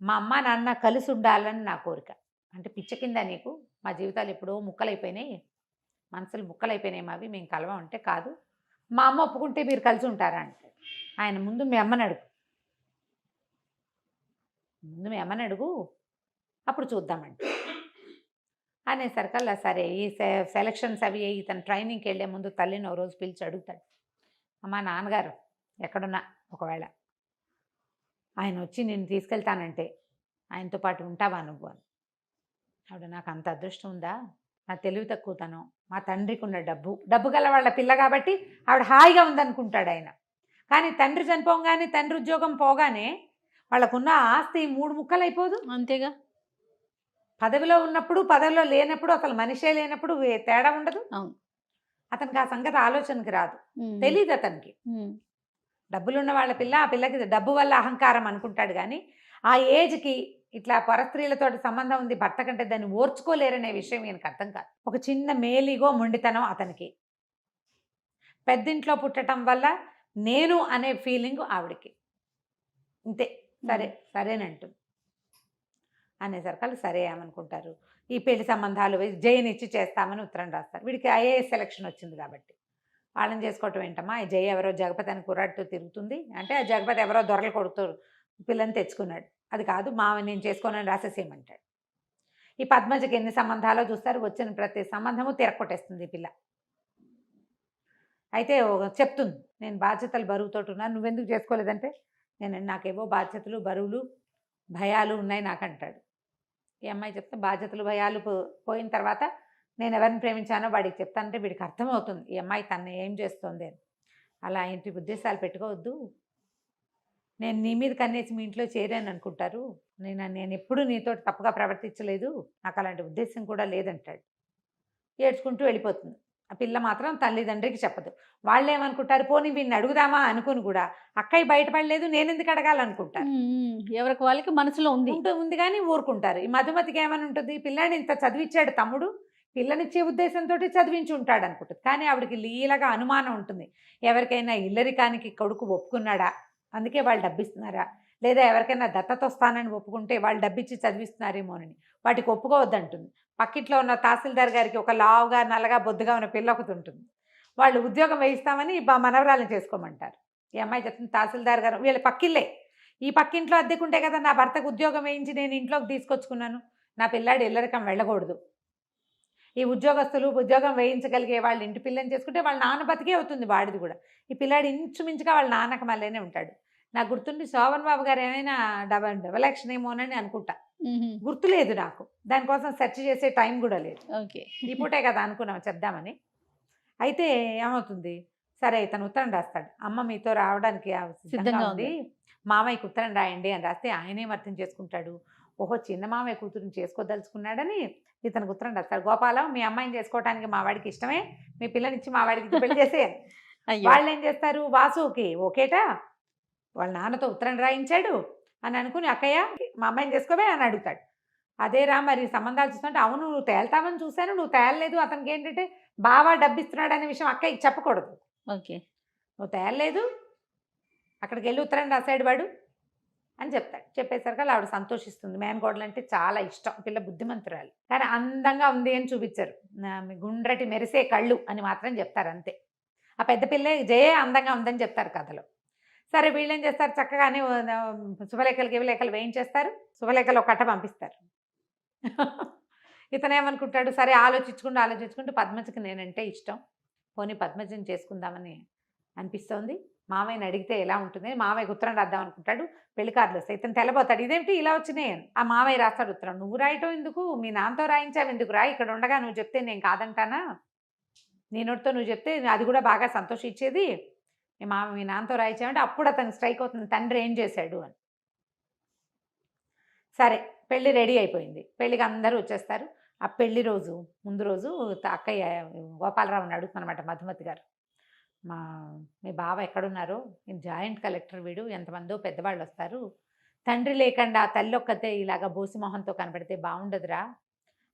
మా అమ్మ నాన్న కలిసి ఉండాలని నా కోరిక. అంటే పిచ్చ కింద నీకు, మా జీవితాలు ఎప్పుడో ముక్కలైపోయినాయి, మనసులు ముక్కలైపోయినాయి మావి, మేము కలవం అంటే కాదు, మా అమ్మ ఒప్పుకుంటే మీరు కలిసి ఉంటారా అంటే, ఆయన ముందు మీ అమ్మని అడుగు, అప్పుడు చూద్దామండి అనేసరికల్లా సరే ఈ సెలక్షన్స్ అవి ఇతను ట్రైనింగ్కి వెళ్ళే ముందు తల్లిని ఓ రోజు పిలిచి అడుగుతాడు, అమ్మ నాన్నగారు ఎక్కడున్నా ఒకవేళ ఆయన వచ్చి నేను తీసుకెళ్తానంటే ఆయనతో పాటు ఉంటావా నువ్వు అని. ఆవిడ, నాకు అంత అదృష్టం ఉందా, నా తెలివి తక్కువతనం, మా తండ్రికి ఉన్న డబ్బు గల వాళ్ళ పిల్ల కాబట్టి ఆవిడ హాయిగా ఉందనుకుంటాడు ఆయన. కానీ తండ్రి చనిపోగానే, తండ్రి ఉద్యోగం పోగానే వాళ్ళకున్న ఆస్తి 3 ముక్కలు అయిపోదు. అంతేగా, పదవిలో ఉన్నప్పుడు పదవిలో లేనప్పుడు అసలు మనిషే లేనప్పుడు తేడా ఉండదు. అతనికి ఆ సంగతి ఆలోచనకి రాదు, తెలియదు అతనికి. డబ్బులున్న వాళ్ళ పిల్ల, ఆ పిల్లకి డబ్బు వల్ల అహంకారం అనుకుంటాడు. కానీ ఆ ఏజ్కి ఇట్లా పరస్త్రీలతో సంబంధం ఉంది భర్త కంటే, దాన్ని ఓర్చుకోలేరనే విషయం ఈయనకు అర్థం కాదు. ఒక చిన్న మేలిగో మొండితనం అతనికి. పెద్దింట్లో పుట్టడం వల్ల నేను అనే ఫీలింగ్ ఆవిడికి. ఇంతే, సరేనంటు అనేసరికి సరే ఏమనుకుంటారు, ఈ పెళ్లి సంబంధాలు జయనిచ్చి చేస్తామని ఉత్తరం రాస్తారు. వీడికి ఐఏఎస్ సెలక్షన్ వచ్చింది కాబట్టి వాళ్ళని చేసుకోవటం ఏంటమ్మా, ఈ జయ ఎవరో జగపతి అని కుర్రాడితో తిరుగుతుంది అంటే, ఆ జగపతి ఎవరో దొరలు కొడుతూ పిల్లని తెచ్చుకున్నాడు, అది కాదు మావ నేను చేసుకోనని రాసేసేయమంటాడు. ఈ పద్మజకి ఎన్ని సంబంధాలో చూస్తారు, వచ్చిన ప్రతి సంబంధము తిరగొట్టేస్తుంది ఈ పిల్ల. అయితే చెప్తుంది, నేను బాధ్యతలు బరువుతోటి ఉన్నాను, నువ్వెందుకు చేసుకోలేదంటే, నాకేవో బాధ్యతలు బరువులు భయాలు ఉన్నాయి నాకంటాడు. ఈ అమ్మాయి చెప్తే, బాధ్యతలు భయాలు పోయిన తర్వాత నేను ఎవరిని ప్రేమించానో వాడికి చెప్తానంటే వీడికి అర్థమవుతుంది ఈ అమ్మాయి తను ఏం చేస్తుంది అని. అలా ఇంటి ఉద్దేశాలు పెట్టుకోవద్దు, నేను నీ మీద కన్నేసి మీ ఇంట్లో చేరాను అనుకుంటారు, నేను ఎప్పుడు నీతో తప్పుగా ప్రవర్తించలేదు, నాకు అలాంటి ఉద్దేశం కూడా లేదంటాడు. ఏడ్చుకుంటూ వెళ్ళిపోతుంది. ఆ పిల్ల మాత్రం తల్లిదండ్రికి చెప్పదు. వాళ్ళు ఏమనుకుంటారు, పోనీ వీడిని అడుగుదామా అనుకుని కూడా అక్కయ్య బయటపడలేదు నేను ఎందుకు అడగాలనుకుంటారు. ఎవరికి వాళ్ళకి మనసులో ఉంది కానీ ఊరుకుంటారు. ఈ మధుమతికి ఏమని ఉంటుంది, పిల్లాడిని ఇంత చదివించాడు తమ్ముడు, పిల్లనిచ్చే ఉద్దేశంతో చదివించి ఉంటాడు అనుకుంటుంది. కానీ ఆవిడకి లీలగా అనుమానం ఉంటుంది, ఎవరికైనా ఇల్లరికానికి కొడుకు ఒప్పుకున్నాడా, అందుకే వాళ్ళు డబ్బిస్తున్నారా, లేదా ఎవరికైనా దత్తత వస్తానని ఒప్పుకుంటే వాళ్ళు డబ్బిచ్చి చదివిస్తున్నారేమోనని. వాటికి ఒప్పుకోవద్దంటుంది. పక్కింట్లో ఉన్న తహసీల్దార్ గారికి ఒక లావుగా నల్లగా బొద్దుగా ఉన్న పిల్ల ఒకటి ఉంటుంది, వాళ్ళు ఉద్యోగం వేయిస్తామని మనవరాలను చేసుకోమంటారు. ఈ అమ్మాయి చెప్తుంది, తహసీల్దార్ గారు వీళ్ళ పక్కిల్లే, ఈ పక్కింట్లో అద్దెకుంటే కదా నా భర్తకు ఉద్యోగం వేయించి నేను ఇంట్లోకి తీసుకొచ్చుకున్నాను, నా పిల్లాడు ఇల్లరికం వెళ్ళకూడదు. ఈ ఉద్యోగస్తులు ఉద్యోగం వేయించగలిగే వాళ్ళు ఇంటి పిల్లని చేసుకుంటే వాళ్ళ నాన్న బతికే అవుతుంది వాడిది కూడా. ఈ పిల్లాడు ఇంచుమించుగా వాళ్ళ నాన్నక మళ్ళీనే ఉంటాడు. నాకు గుర్తుండి శోభన్ బాబు గారు ఏమైనా డబల్ యాక్షన్ ఏమోనని అనుకుంటా, గుర్తులేదు నాకు, దానికోసం సెర్చ్ చేసే టైం కూడా లేదు. ఈ పూటే కదా అనుకున్నాం చెప్దామని. అయితే ఏమవుతుంది, సరే ఇతను ఉత్తరం రాస్తాడు, అమ్మ మీతో రావడానికి సిద్ధంగా ఉంది, మామయ్యకి ఉత్తరం రాయండి అని రాస్తే ఆయనేం అర్థం చేసుకుంటాడు, ఓహో చిన్న మామయ్య కూతురుని చేసుకోదలుచుకున్నాడని ఇతనికి ఉత్తరం రాస్తాడు. గోపాలం మీ అమ్మాయిని చేసుకోవడానికి మా వాడికి ఇష్టమే, మీ పిల్లనిచ్చి మా వాడికి పెళ్లి చేసేయాలి. వాళ్ళు ఏం చేస్తారు, వాసుకి ఓకేటా వాళ్ళ నాన్నతో ఉత్తరం రాయించాడు అని అనుకుని, అక్కయ్య మా అమ్మాయిని చేసుకోవే అని అడుగుతాడు. అదేరా మరి సంబంధాలు చూస్తుంటే, అవును నువ్వు తేల్తామని చూశాను, నువ్వు తేలలేదు, అతనికి ఏంటంటే బాగా డబ్బిస్తున్నాడు అనే విషయం అక్కయ్యకి చెప్పకూడదు. నువ్వు తేలలేదు, అక్కడికి వెళ్ళి ఉత్తరం రాశాడు వాడు అని చెప్తాడు. చెప్పేసరికి ఆవిడ సంతోషిస్తుంది. మేనకోడలు అంటే చాలా ఇష్టం, పిల్ల బుద్ధిమంతురాలు, కానీ అందంగా ఉంది అని చూపించారు, గుండ్రటి మెరిసే కళ్ళు అని మాత్రం చెప్తారు అంతే. ఆ పెద్ద పిల్ల జయే అందంగా ఉందని చెప్తారు కథలో. సరే వీళ్ళు ఏం చేస్తారు, చక్కగానే శుభలేఖలు గివలేఖలు వేయించేస్తారు, శుభలేఖలు ఒక కట్ట పంపిస్తారు. ఇతను ఏమనుకుంటాడు, సరే ఆలోచించుకుంటూ పద్మజకి నేనంటే ఇష్టం, పోనీ పద్మజని చేసుకుందామని అనిపిస్తోంది, మామయ్యని అడిగితే ఎలా ఉంటుంది, మామయ్యకి ఉత్తరం రాద్దాం అనుకుంటాడు. పెళ్లి కార్డులు వస్తాయి, ఇతను తెల్లబోతాడు, ఇదేంటి ఇలా వచ్చినాయి అని. ఆ మామయ్య రాస్తాడు ఉత్తరం, నువ్వు రాయటం ఎందుకు, మీ నాన్నతో రాయించావు ఎందుకు రా, ఇక్కడ ఉండగా నువ్వు చెప్తే నేను కాదంటానా, నీ నోటితో నువ్వు చెప్తే అది కూడా బాగా సంతోషించేది. మీ నాన్నతో రాయించామంటే అప్పుడు అతనికి స్ట్రైక్ అవుతుంది, తండ్రి ఏం చేశాడు అని. సరే పెళ్ళి రెడీ అయిపోయింది. పెళ్ళికి అందరూ వచ్చేస్తారు. ఆ పెళ్లి రోజు ముందు రోజు అక్కయ్య గోపాలరావుని అడుగుతుందన్నమాట మధుమతి గారు, మీ బావ ఎక్కడున్నారు, జాయింట్ కలెక్టర్ వీడు, ఎంతమందో పెద్దవాళ్ళు వస్తారు, తండ్రి లేకుండా తల్లి ఒక్కతే ఇలాగా బోసిమోహంతో కనపడితే బాగుండదురా,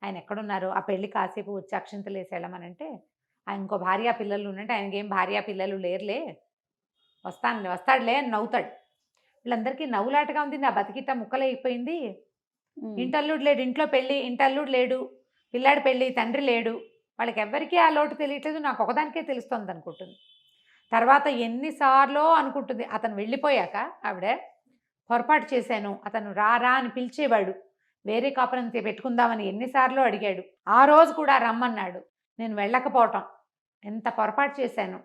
ఆయన ఎక్కడున్నారు, ఆ పెళ్ళి కాసేపు వచ్చి అక్షింతలు వేసి వెళ్ళమనంటే, ఆయన ఇంకో భార్యా పిల్లలు ఉన్నంటే ఆయనకి ఏం భార్యా పిల్లలు లేరులే, వస్తాడులే అని నవ్వుతాడు. వీళ్ళందరికీ నవ్వులాటగా ఉంది. నా బతికిట్ట ముక్కలైపోయింది. ఇంటల్లుడు లేడు, ఇంట్లో పెళ్ళి, ఇంటల్లుడు లేడు, పిల్లాడి పెళ్ళి, తండ్రి లేడు, వాళ్ళకి ఎవ్వరికీ ఆ లోటు తెలియట్లేదు, నాకు ఒకదానికే తెలుస్తుంది అనుకుంటుంది. తర్వాత ఎన్నిసార్లు అనుకుంటుంది. అతను వెళ్ళిపోయాక ఆవిడ పొరపాటు చేశాను, అతను రా అని పిలిచేవాడు, వేరే కాపురం పెట్టుకుందామని ఎన్నిసార్లు అడిగాడు, ఆ రోజు కూడా రమ్మన్నాడు, నేను వెళ్ళకపోవటం ఎంత పొరపాటు చేశాను,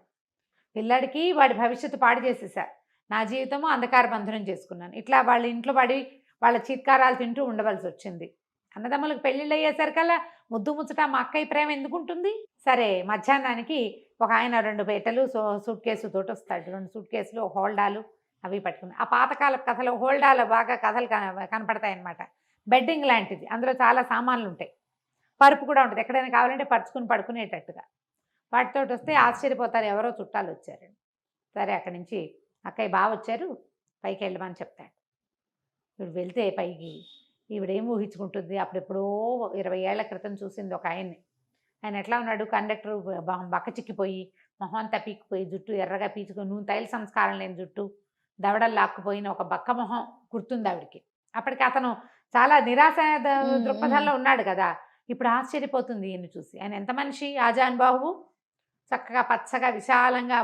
పిల్లాడికి వాడి భవిష్యత్తు పాడు చేసేసా, నా జీవితము అంధకార బంధనం చేసుకున్నాను, ఇట్లా వాళ్ళ ఇంట్లో పడి వాళ్ళ చిత్కారాలు తింటూ ఉండవలసి వచ్చింది. అన్నదమ్ములకు పెళ్ళిళ్ళు అయ్యేసరికల్లా ముద్దు ముచ్చట మా అక్కయ్య ప్రేమ ఎందుకుంటుంది. సరే మధ్యాహ్నానికి ఒక ఆయన 2 పెట్టెలు సూట్ కేసు తోటి వస్తాడు, 2 సూట్ కేసులు, హోల్డాలు అవి పట్టుకుని. ఆ పాతకాల కథలు హోల్డాలు బాగా కథలు కనపడతాయి అన్నమాట. బెడ్డింగ్ లాంటిది, అందులో చాలా సామాన్లు ఉంటాయి, పరుపు కూడా ఉంటుంది, ఎక్కడైనా కావాలంటే పరుచుకుని పడుకునేటట్టుగా. వాటితో వస్తే ఆశ్చర్యపోతారు, ఎవరో చుట్టాలు వచ్చారు. సరే అక్కడి నుంచి అక్కయ్య బావ వచ్చారు, పైకి వెళ్ళమని చెప్తాడు. ఇప్పుడు వెళ్తే పైకి ఈవిడేం ఊహించుకుంటుంది, అప్పుడెప్పుడో 20 ఏళ్ల క్రితం చూసింది ఒక ఆయన్ని. ఆయన ఎట్లా ఉన్నాడు, కండక్టర్ బక్క చిక్కిపోయి, మొహం అంతా పీక్కుపోయి, జుట్టు ఎర్రగా పీచుకొని, నూనె తైల సంస్కారం లేని జుట్టు, దవడలు లాక్కుపోయిన ఒక బక్క మొహం గుర్తుంది ఆవిడికి. అప్పటికి అతను చాలా నిరాశ దృక్పథంలో ఉన్నాడు కదా. ఇప్పుడు ఆశ్చర్యపోతుంది ఈయన్ని చూసి. ఆయన ఎంత మనిషి, ఆజానుబాహువు, చక్కగా పచ్చగా విశాలంగా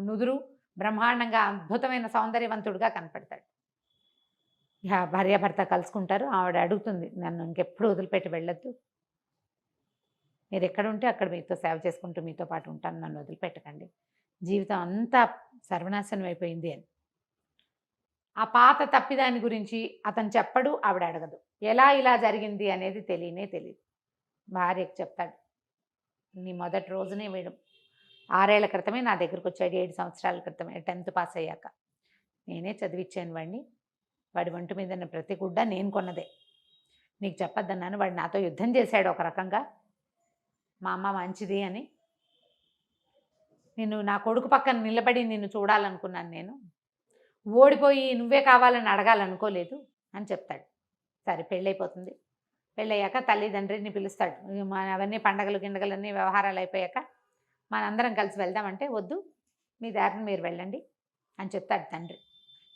నుదురు, బ్రహ్మాండంగా అద్భుతమైన సౌందర్యవంతుడుగా కనపడతాడు. ఇక భార్యాభర్త కలుసుకుంటారు. ఆవిడ అడుగుతుంది, నన్ను ఇంకెప్పుడు వదిలిపెట్టి వెళ్ళొద్దు, మీరు ఎక్కడుంటే అక్కడ మీతో సేవ చేసుకుంటూ మీతో పాటు ఉంటాను, నన్ను వదిలిపెట్టకండి, జీవితం అంతా సర్వనాశనం అయిపోయింది అని. ఆ పాత తప్పిదాని గురించి అతను చెప్పడు, ఆవిడ అడగదు. ఎలా ఇలా జరిగింది అనేది తెలియదు. భార్యకు చెప్తాడు, నీ మొదటి రోజునే వీడు 6 ఏళ్ల క్రితమే నా దగ్గరకు వచ్చాడు, 7 సంవత్సరాల క్రితమే, 10th పాస్ అయ్యాక నేనే చదివించాను వాడిని, వాడి ఒంటి మీద ఉన్న ప్రతి గుడ్డ నేను కొన్నదే, నీకు చెప్పొద్దన్నాను, వాడు నాతో యుద్ధం చేశాడు ఒక రకంగా, మా అమ్మ మంచిది అని, నేను నా కొడుకు పక్కన నిలబడి నిన్ను చూడాలనుకున్నాను, నేను ఓడిపోయి నువ్వే కావాలని అడగాలనుకోలేదు అని చెప్తాడు. సరే పెళ్ళైపోతుంది. పెళ్ళయ్యాక తల్లిదండ్రిని పిలుస్తాడు. అవన్నీ పండగలు గిండగలన్నీ వ్యవహారాలు అయిపోయాక మనందరం కలిసి వెళ్దామంటే, వద్దు మీ దారిని మీరు వెళ్ళండి అని చెప్తాడు తండ్రి.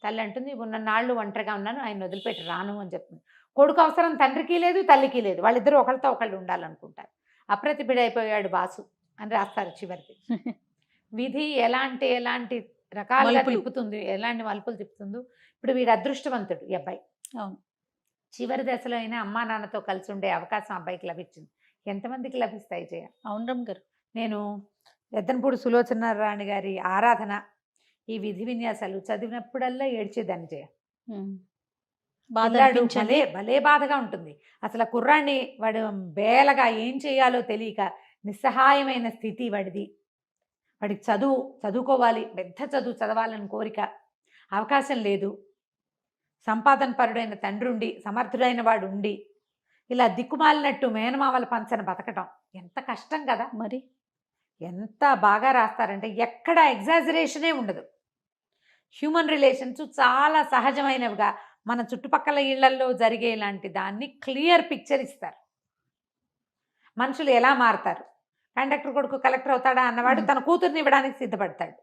తల్లి అంటుంది, ఉన్న నాళ్ళు ఒంటరిగా ఉన్నాను, ఆయన వదిలిపెట్టి రాను అని చెప్తుంది. కొడుకు అవసరం తండ్రికి లేదు, తల్లికి లేదు, వాళ్ళిద్దరూ ఒకరితో ఒకళ్ళు ఉండాలనుకుంటారు. అప్రతిభుడైపోయాడు బాసు అని రాస్తారు చివరికి. విధి ఎలాంటి రకాలుగా తిప్పుతుంది, ఎలాంటి మలుపులు తిప్పుతుందో. ఇప్పుడు వీడు అదృష్టవంతుడు ఈ అబ్బాయి. అవును, చివరి దశలో అయినా అమ్మా నాన్నతో కలిసి ఉండే అవకాశం అబ్బాయికి లభించింది. ఎంతమందికి లభిస్తాయి జయ? అవును రమ్మ గారు. నేను ఎద్దనపూడి సులోచనారాణి గారి ఆరాధన, ఈ విధి విన్యాసాలు చదివినప్పుడల్లా ఏడ్చేదాన్ని జయ. భలే బాధగా ఉంటుంది. అసలు కుర్రాన్ని వాడు బేలగా ఏం చేయాలో తెలియక నిస్సహాయమైన స్థితి వాడిది. వాడికి చదువుకోవాలి, పెద్ద చదువు చదవాలని కోరిక, అవకాశం లేదు. సంపాదన పరుడైన తండ్రి ఉండి, సమర్థుడైన వాడు ఉండి, ఇలా దిక్కుమాలినట్టు మేనమామల పంచన బతకటం ఎంత కష్టం కదా. మరి ఎంత బాగా రాస్తారంటే ఎక్కడ ఎగ్జాజరేషనే ఉండదు. హ్యూమన్ రిలేషన్స్ చాలా సహజమైనవిగా మన చుట్టుపక్కల ఇళ్లల్లో జరిగే లాంటి దాన్ని క్లియర్ పిక్చర్ ఇస్తారు. మనుషులు ఎలా మారుతారు, కండక్టర్ కొడుకు కలెక్టర్ అవుతాడా అన్నవాడు తన కూతుర్ని ఇవ్వడానికి సిద్ధపడతాడు.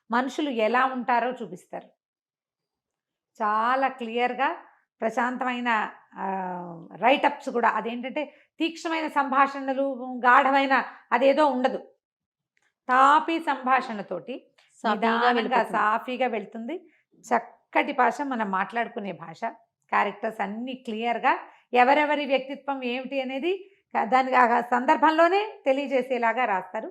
మనుషులు ఎలా ఉంటారో చూపిస్తారు. చాలా క్లియర్గా ప్రశాంతమైన రైటప్స్ కూడా. అదేంటంటే తీక్షణమైన సంభాషణలు, గాఢమైన అదేదో ఉండదు. తాపీ సంభాషణతోటి నిదానంగా సాఫీగా వెళ్తుంది. చక్కటి భాష, మనం మాట్లాడుకునే భాష. క్యారెక్టర్స్ అన్నీ క్లియర్గా ఎవరెవరి వ్యక్తిత్వం ఏమిటి అనేది దానికి ఆ సందర్భంలోనే తెలియజేసేలాగా రాస్తారు.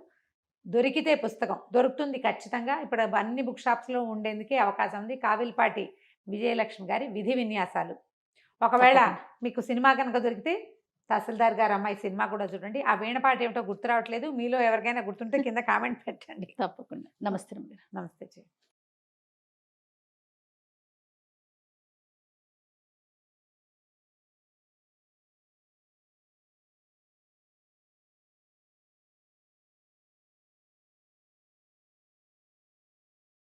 దొరికితే పుస్తకం దొరుకుతుంది ఖచ్చితంగా. ఇప్పుడు అన్ని బుక్ షాప్స్లో ఉండేందుకే అవకాశం ఉంది. కావిల్పాటి విజయలక్ష్మి గారి విధి విన్యాసాలు. ఒకవేళ మీకు సినిమా కనుక దొరికితే తహసీల్దార్ గారు అమ్మాయి సినిమా కూడా చూడండి. ఆ వీణ పాట ఏమిటో గుర్తు రావట్లేదు. మీలో ఎవరికైనా గుర్తుంటే కింద కామెంట్ పెట్టండి. తప్పకుండా. నమస్తే రమగారు. నమస్తే.